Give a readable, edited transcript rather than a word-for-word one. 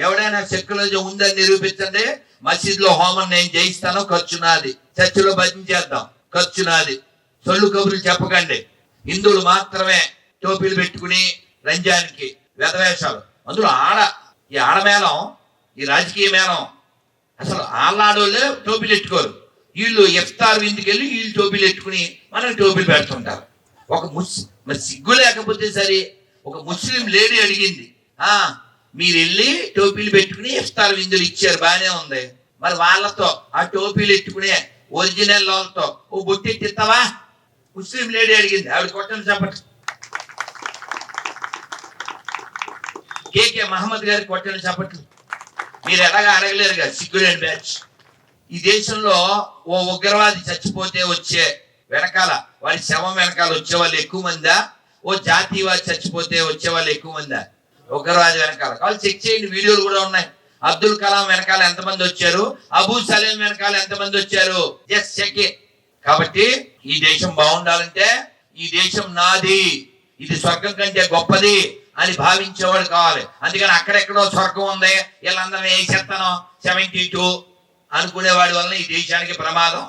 ఎవడైనా సెక్యులరిజం ఉందని నిరూపించండి, మసీదులో హోమం నేను చేయిస్తాను, ఖర్చు నాది. చర్చిలో భజన చేద్దాం, ఖర్చు నాది. సొల్లు కబుర్లు చెప్పకండి. హిందువులు మాత్రమే టోపీలు పెట్టుకుని రంజానికి వెధవేషాలు. అందులో ఈ ఆడమేళం, ఈ రాజకీయ మేళం, అసలు ఆళ్ళాడోళ్ళే టోపీలు పెట్టుకోరు. వీళ్ళు ఇఫ్తార్ విందుకు వెళ్ళి వీళ్ళు టోపీలు పెట్టుకుని మనకు టోపీలు పెడుతుంటారు. మరి సిగ్గు లేకపోతే సరే, ఒక ముస్లిం లేడీ అడిగింది, మీరు వెళ్ళి టోపీలు పెట్టుకుని ఇఫ్తార్ విందులు ఇచ్చారు, బాగానే ఉంది, మరి వాళ్ళతో ఆ టోపీలు పెట్టుకునే ఒరిజినల్ వాళ్ళతో ఓ బొట్టెట్టిస్తావా? ముస్లిం లేడీ అడిగింది. ఆవిడ కొట్టని చెప్పండి. కేకే మహమ్మద్ గారి కొట్టని చెప్పట్లు. మీరు ఎలాగా అడగలేరు కదా, సిగ్గులేని బ్యాచ్. ఈ దేశంలో ఓ ఉగ్రవాది చచ్చిపోతే వచ్చే వెనకాల, వాడి శవం వెనకాల వచ్చే వాళ్ళు ఎక్కువ మందా? ఓ జాతీయవాది చచ్చిపోతే వచ్చే వాళ్ళు ఎక్కువ మందా? ఉగ్రవాది వెనకాల. వాళ్ళు చెక్ చేయండి, వీడియోలు కూడా ఉన్నాయి. అబ్దుల్ కలాం వెనకాల ఎంతమంది వచ్చారు, అబూ సలీం వెనకాల ఎంతమంది వచ్చారు, జస్ట్ చెక్ ఇట్. కాబట్టి ఈ దేశం బాగుండాలంటే ఈ దేశం నాది, ఇది స్వర్గం కంటే గొప్పది అని భావించేవాడు కావాలి. అందుకని అక్కడెక్కడో స్వర్గం ఉంది, వీళ్ళందరినీ వేసేస్తాను 72 అనుకునేవాడి వలన ఈ దేశానికి ప్రమాదం.